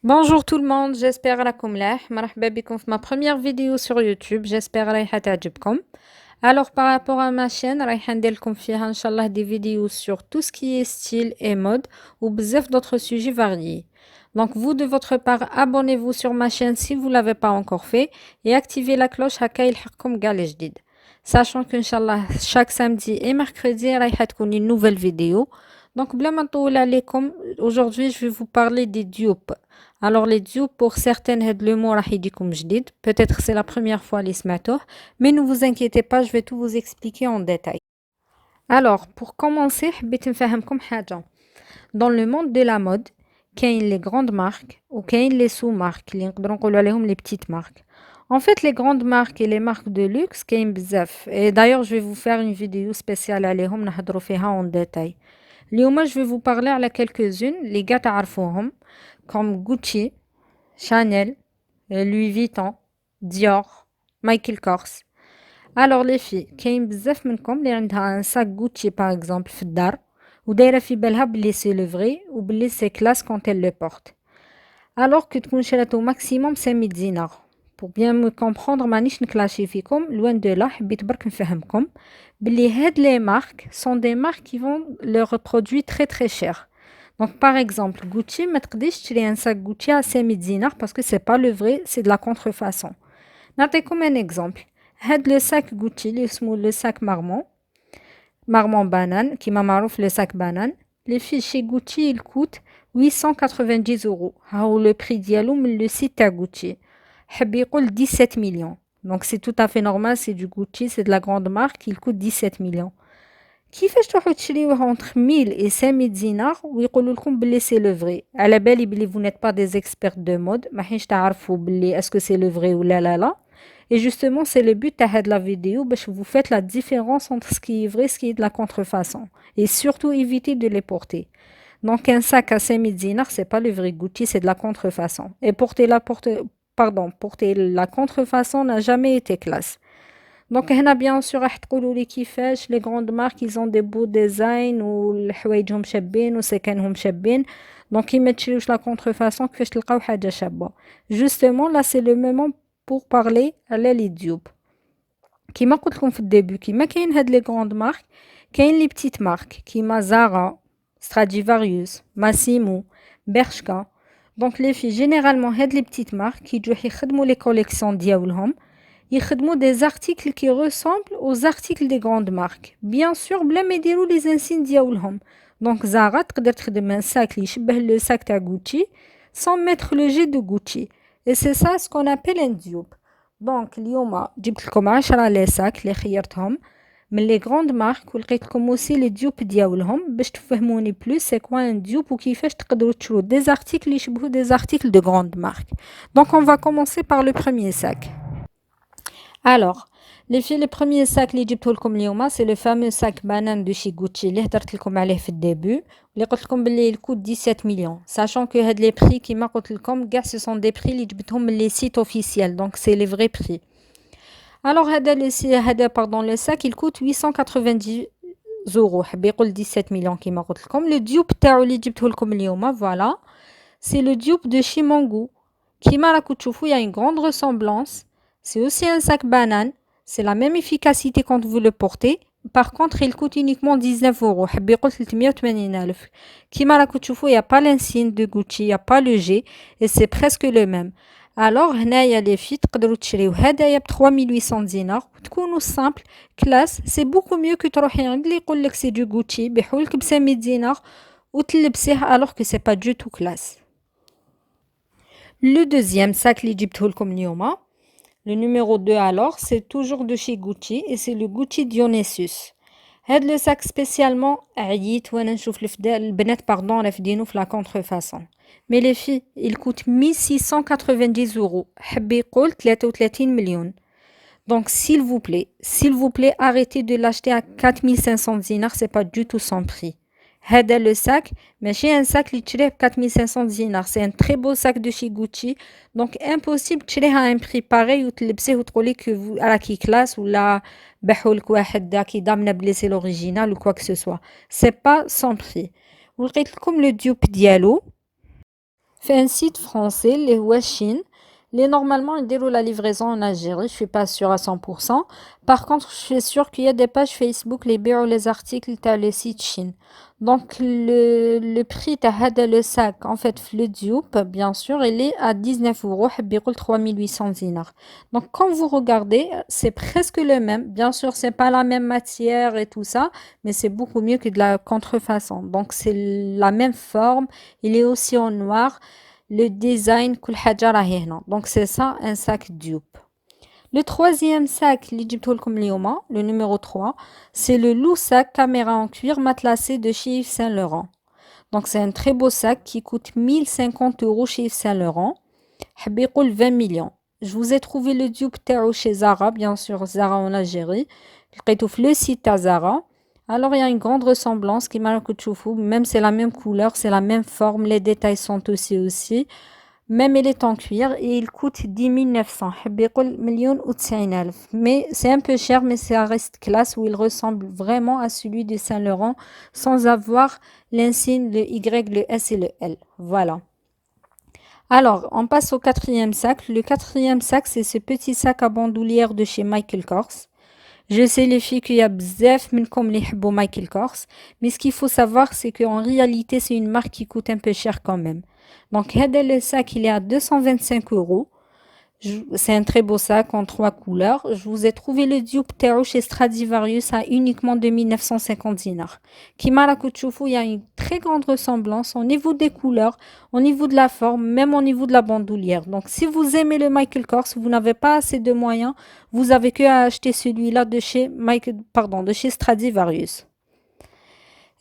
Bonjour tout le monde, j'espère راكم ملاح. مرحبا بكم في ma première vidéo sur YouTube, j'espère رايحة تعجبكم. Alors par rapport à ma chaîne رايحة ندير لكم فيها ان شاء الله des vidéos sur tout ce qui est style et mode ou بزاف d'autres sujets variés. Donc vous de votre part abonnez-vous sur ma chaîne si vous l'avez pas encore fait et activez la cloche هكا يلحقكم كاع الجديد. Sachant que inchallah chaque samedi et mercredi رايحة تكون une nouvelle vidéo. Donc بلا ما نطول عليكم, aujourd'hui je vais vous parler des dupes. Alors les dupes pour certaines هاد le mot راح يجيكم جديد, peut-être c'est la première fois اللي سمعتوه, mais ne vous inquiétez pas, je vais tout vous expliquer en détail. Alors pour commencer حبيت نفهمكم حاجة. Dans le monde de la mode, كاين les grandes marques ou كاين les sous-marques اللي نقدروا نقولوا عليهم les petites marques. En fait les grandes marques et les marques de luxe كاين بزاف. Et d'ailleurs je vais vous faire une vidéo spéciale عليهم نهضروا فيها en détail. اليوم je vais vous parler على quelques-unes اللي قاع تعرفوهم comme Gucci, Chanel, Louis Vuitton, Dior, Michael Kors. Alors les filles, كاين بزاف منكم اللي عندها un sac Gucci par exemple في الدار ودايره في بالها بلي سي لو فري وبلي سي كلاس quand elle le porte. Alors que تكون شراتو maximum 5000 دينار. Pour bien me comprendre مانيش نكلاشي فيكم, loin de là حبيت برك نفهمكم بلي هاد les marques sont des marques qui vendent leurs produits très très chers. Donc par exemple Gucci ما تقديش تشري un sac Gucci à 5000 dinars parce que c'est pas le vrai, c'est de la contrefaçon. نعطيكم un exemple. هاد le sac Gucci اللي اسمه le sac marmon banane كيما معروف le sac banane. Les filles chez Gucci il coûte 890 euros. ها هو le prix ديالو من le site تاع Gucci. حب يقول 17 millions. Donc c'est tout à fait normal, c'est du Gucci, c'est de la grande marque, il coûte 17 millions. كيفاش تروحوا تشريوه entre 1000 et 5000 دينار ويقولوا لكم بلي سي لو فري؟ على بالي بلي vous n'êtes pas des experts de mode, ما حينش تعرفوا بلي est-ce que c'est le vrai ou لا. Et justement c'est le but تاع هاد la vidéo باش vous faites la différence entre ce qui est vrai, ce qui est de la contrefaçon et surtout éviter de les porter. Donc un sac à 5000 dinars, c'est pas le vrai Gucci, c'est de la contrefaçon. Et porter la contrefaçon n'a jamais été classe. Donc هنا bien sûr راح تقولوا لي كيفاش les grandes marques ils ont des beaux designs والحوايجهم شابين وسكنهم شابين, donc كيما تشريوش la contrefaçon كيفاش تلقاو حاجة شابة. Justement là c'est le moment pour parler على les dupes. كيما قلت لكم في الديبي, كيما كاين هاد les grandes marques كاين les petites marques كيما Zara, Stradivarius, Massimo, Bershka. Donc les filles généralement هاد les petites marques كيجيو يخدموا les collections ديالهم يخدموا des articles qui ressemblent aux articles des grandes marques. Bien sûr بلا ما يديروا les insignes ديالهم. Donc Zara تقدر تخدم un sac اللي يشبه le sac تاع Gucci sans mettre le G de Gucci. Et c'est ça ce qu'on appelle un dupe. Donc اليوم جبت لكم 10 les sacs اللي خيرتهم من les grandes marques ولقيت لكم aussi les dupes ديالهم باش تفهموني plus c'est quoi un dupe وكيفاش تقدروا تشرو des articles اللي يشبهوا des articles de grandes marques. Donc on va commencer par le premier sac. Alors, les filles, le premier sac اللي جبته لكم اليوم c'est le fameux sac banane de chez Gucci اللي هدرت لكم عليه في الديبut اللي قلت لكم باللي il coûte 17 millions. Sachant que هاد les prix كيما قلت لكم كاع ce sont des prix اللي جبتهم من les sites officiels, donc c'est les vrais prix. Alors le sac il coûte 890 euros. حب يقول 17 millions كيما قلت لكم. Le dupe تاعو اللي جبته لكم اليوم voilà, c'est le dupe de chez Mango. كيما راكم تشوفوا il y a une grande ressemblance. C'est aussi un sac banane. C'est la même efficacité quand vous le portez. Par contre, il coûte uniquement 19 euros. حب يقول 380,000. كيما راكم تشوفوا, il n'y a pas l'insigne de Gucci, il n'y a pas le G. Et c'est presque le même. Alors, هنايا les filles تقدروا تشريو هدايا ب 3800 دينار وتكونوا simple, classe. C'est beaucoup mieux que تروحي عند اللي يقول لك c'est du Gucci بيحولك ب 5000 دينار وتلبسيه alors que c'est pas du tout classe. Le deuxième sac اللي جبته لكم اليوم, le numéro 2 alors, c'est toujours de chez Gucci et c'est le Gucci Dionysus. هاد le sac spécialement عييت وانا نشوف البنات رافدينو في la contrefaçon. Mais les filles, il coûte 1690 euros. حب يقول 33 millions. Donc s'il vous plaît, arrêtez de l'acheter à 4500 dinars, c'est pas du tout son prix. هذا le sac ماشي un sac اللي تشريه ب 4500 دينار. C'est un très beau sac de chez Gucci. Donc impossible تشريه à un prix pareil وتلبسيه وتقولي que vous راكي كلاس ولا بحولك واحد كي ضامنه بلي سي l'original ou quoi que ce soit. C'est pas son prix. ولقيت لكم le dupe ديالو في un site français اللي هو Chine. Les normalement يديروا la livraison en Algérie, je suis pas sûre à 100%. Par contre, je suis sûre qu'il y a des pages Facebook les بيعوا les articles تاع le site Chine. Donc le prix تاع هذا le sac en fait le dupe bien sûr, il est à 19 euros, حب يقول 3800 dinars. Donc quand vous regardez, c'est presque le même. Bien sûr, c'est pas la même matière et tout ça, mais c'est beaucoup mieux que de la contrefaçon. Donc c'est la même forme, il est aussi en noir. Le design كل حاجة راهي هنا. Donc c'est ça un sac dupe. Le troisième sac اللي جبته لكم اليوم, le numéro 3, c'est le Lou sac caméra en cuir matelassé de chez Yves Saint Laurent. Donc c'est un très beau sac qui coûte 1050 euros chez Yves Saint Laurent. حب يقول 20 millions. Je vous ai trouvé le dupe تاعو chez Zara, bien sûr Zara en Algérie. لقيته في le site تاع Zara. Alors il y a une grande ressemblance qui m'a تشوفوا, même c'est la même couleur, c'est la même forme, les détails sont aussi. Même il est en cuir et il coûte 10 900. حب يقول 1,90 000. Mais c'est un peu cher, mais ça reste classe où il ressemble vraiment à celui de Saint Laurent sans avoir l'insigne, le Y, le S et le L. Voilà. Alors, on passe au quatrième sac. Le quatrième sac, c'est ce petit sac à bandoulière de chez Michael Kors. Je sais les filles qu'il y a bzaf minkom li يحبوا Michael Kors, mais ce qu'il faut savoir c'est qu'en réalité c'est une marque qui coûte un peu cher quand même. Donc هذا le sac il est à 225 euros. C'est un très beau sac en 3 couleurs. Je vous ai trouvé le dupe تاعو chez Stradivarius à uniquement 2950 dinars. Kima راكو تشوفوا, il y a une très grande ressemblance au niveau des couleurs, au niveau de la forme, même au niveau de la bandoulière. Donc si vous aimez le Michael Kors, vous n'avez pas assez de moyens, vous avez que à acheter celui-là de chez Stradivarius.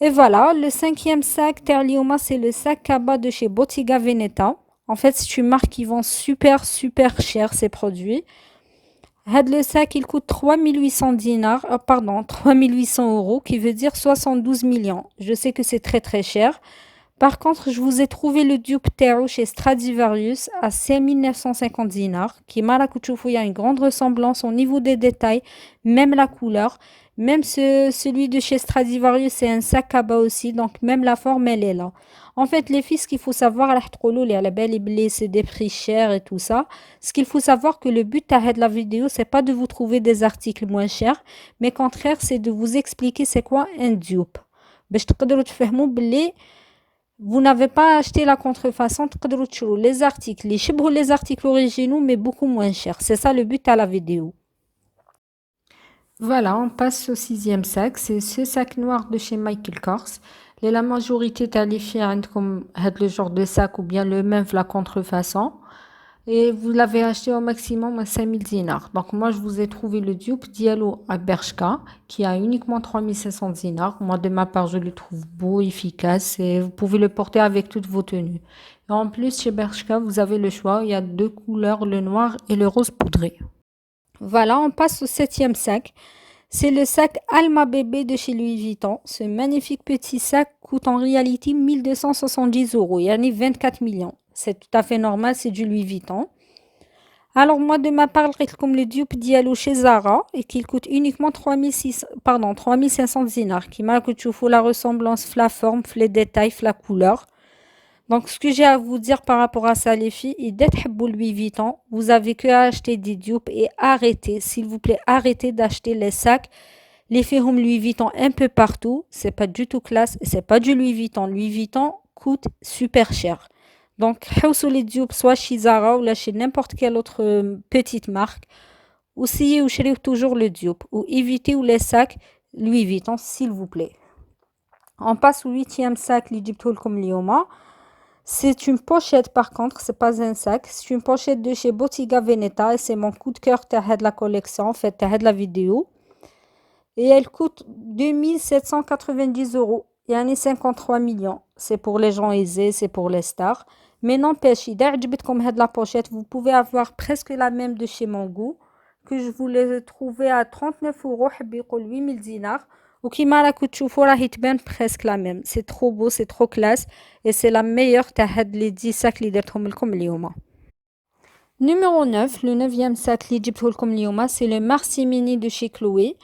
Et voilà, le cinquième sac تاع اليوم, c'est le sac Kaba de chez Bottega Veneta. En fait, c'est une marque qui vend super cher ces produits. Le sac, il coûte 3800 dinars, 3800 euros, qui veut dire 72 millions. Je sais que c'est très cher. Par contre, je vous ai trouvé le dupe Tero chez Stradivarius à 5950 dinars, qui il y a une grande ressemblance au niveau des détails, même la couleur. Même celui de chez Stradivarius, c'est un sac à bas aussi, donc même la forme, elle est là. En fait, les filles, ce qu'il faut savoir, c'est des prix chers et tout ça. Ce qu'il faut savoir que le but de la vidéo, c'est pas de vous trouver des articles moins chers, mais au contraire, c'est de vous expliquer c'est quoi un dupe. Vous n'avez pas acheté la contrefaçon, les articles, les articles originaux, mais beaucoup moins chers. C'est ça le but à la vidéo. Voilà, on passe au sixième sac. C'est ce sac noir de chez Michael Kors. La majorité qualifie comme le genre de sac ou bien le même la contrefaçon. Et vous l'avez acheté au maximum à 5000 dinars. Donc moi, je vous ai trouvé le dupe Diallo à Bershka qui a uniquement 3500 dinars. Moi, de ma part, je le trouve beau, efficace et vous pouvez le porter avec toutes vos tenues. Et en plus, chez Bershka, vous avez le choix. Il y a 2 couleurs, le noir et le rose poudré. Voilà, on passe au septième sac. C'est le sac Alma Bébé de chez Louis Vuitton. Ce magnifique petit sac coûte en réalité 1270 euros. Il y en a 24 millions. C'est tout à fait normal, c'est du Louis Vuitton. Alors moi, de ma part, comme le dupe Diallo chez Zara et qu'il coûte uniquement 3500 dinars. Qui m'a coûté la ressemblance, la forme, les détails, la couleur. Donc, ce que j'ai à vous dire par rapport à ça, les filles, et d'être Louis Vuitton, vous avez que à acheter des dupes et arrêtez, s'il vous plaît, arrêtez d'acheter les sacs, les fermes Louis Vuitton un peu partout. C'est pas du tout classe, c'est pas du Louis Vuitton. Louis Vuitton coûte super cher. Donc, haussez les dupes soit chez Zara ou chez n'importe quelle autre petite marque. Essayez ou chez toujours le dupe ou évitez les sacs Louis Vuitton, s'il vous plaît. On passe au huitième sac, les dupes comme Lioma. C'est une pochette par contre, c'est pas un sac. C'est une pochette de chez Bottega Veneta et c'est mon coup de cœur de la collection, en fait, de la vidéo. Et elle coûte 2790 euros. Il y en a 53 millions. C'est pour les gens aisés, c'est pour les stars. Mais n'empêche, comme la pochette, vous pouvez avoir presque la même de chez Mango, que je vous l'ai trouvé à 39 euros, 8000 dinars. وكيما راكو تشوفوا راهي تبان presque la même. C'est trop beau, c'est trop classe et c'est la meilleure تاع هاد لي 10 sacs اللي درتهم لكم اليوم. Numéro 9, le 9e sac اللي جبته لكم اليوم, c'est le Marcy Mini de chez Chloé.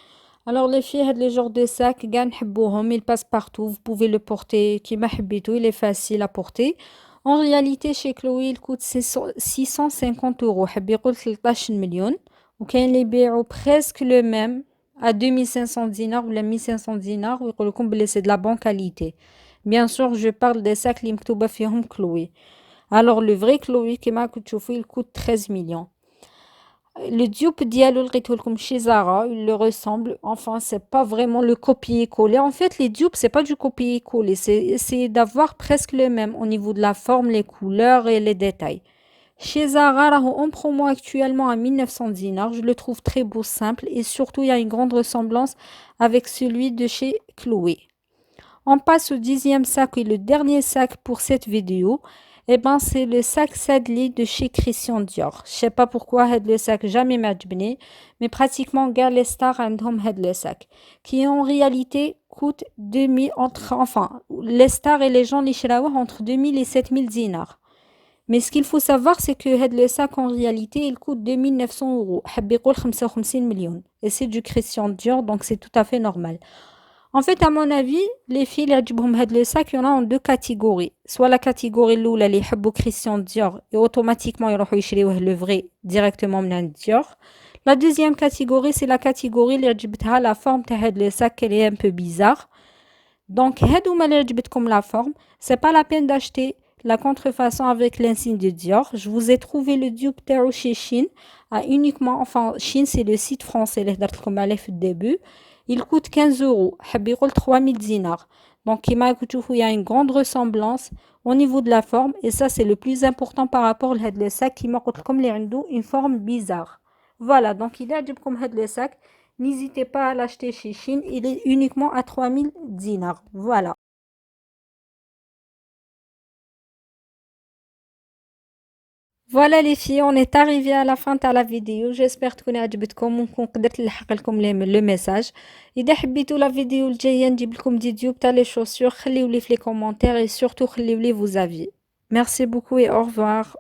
Alors les filles, هاد les genres de sacs كاع نحبوهم, il passe partout, vous pouvez le porter كيما حبيتو, il est facile à porter. En réalité chez Chloé il coûte 650 euros, حب يقول 13 مليون, وكاين اللي يبيعوا presque le même à 2500 dinars ou 1500 dinars ويقول لكم بلي c'est de la bonne qualité. Bien sûr, je parle des sacs اللي مكتوبة فيهم Chloé. Alors le vrai Chloé كيما راكم تشوفوا il coûte 13 millions. Le dupe ديالو لقيته لكم chez Zara, il le ressemble. Enfin, c'est pas vraiment le copier-coller. En fait, les dupes, c'est pas du copier-coller, c'est essayer d'avoir presque le même au niveau de la forme, les couleurs et les détails. Chez Zara, راهو en promo actuellement à 1900 dinars. Je le trouve très beau, simple et surtout, il y a une grande ressemblance avec celui de chez Chloé. On passe au 10e sac et le dernier sac pour cette vidéo. Eh ben, c'est le sac Sadly de chez Christian Dior. Je sais pas pourquoi le sac jamais m'ajbni, mais pratiquement gars les stars عندهم le sac qui en réalité coûte 2000 enfin les stars et les gens les شراوه entre 2000 et 7000 dinars. Mais ce qu'il faut savoir c'est que le sac en réalité il coûte 2900 euros. حب يقول 55 millions et c'est du Christian Dior donc c'est tout à fait normal. En fait, à mon avis, les filles qui يعجبهم هاد le sac, il y en a en deux catégories. Soit la catégorie الأولى اللي يحبوا Christian Dior et automatiquement يروحوا يشريوه le vrai directement من عند Dior. La deuxième catégorie, c'est la catégorie اللي عجبتها la forme تاع هاد le sac elle est un peu bizarre. Donc, هادوما اللي عجبتكم la forme, c'est pas la peine d'acheter la contrefaçon avec l'insigne de Dior. Je vous ai trouvé le dupe تاعو chez Shein à uniquement, enfin Shein c'est le site français اللي هدرت لكم عليه في الدébut. Il coûte 15 euros, حب يقول 3000 dinars. Donc, كيما تشوفوا, il y a une grande ressemblance au niveau de la forme. Et ça, c'est le plus important par rapport à le sac كيما قلت لكم اللي عنده une forme bizarre. Voilà, donc il يعجبكم هاد le sac. N'hésitez pas à l'acheter chez Shein. Il est uniquement à 3000 dinars. Voilà. Voilà les filles, on est arrivé à la fin de la vidéo. J'espère تكون عجبتكم ونكون قدرت نلحق لكم لو ميساج. إذا حبيتوا لا فيديو الجاية نجيب لكم دي ديوب تاع لي شوسور خليولي في لي كومونتير et surtout خليولي vos avis. Merci beaucoup et au revoir.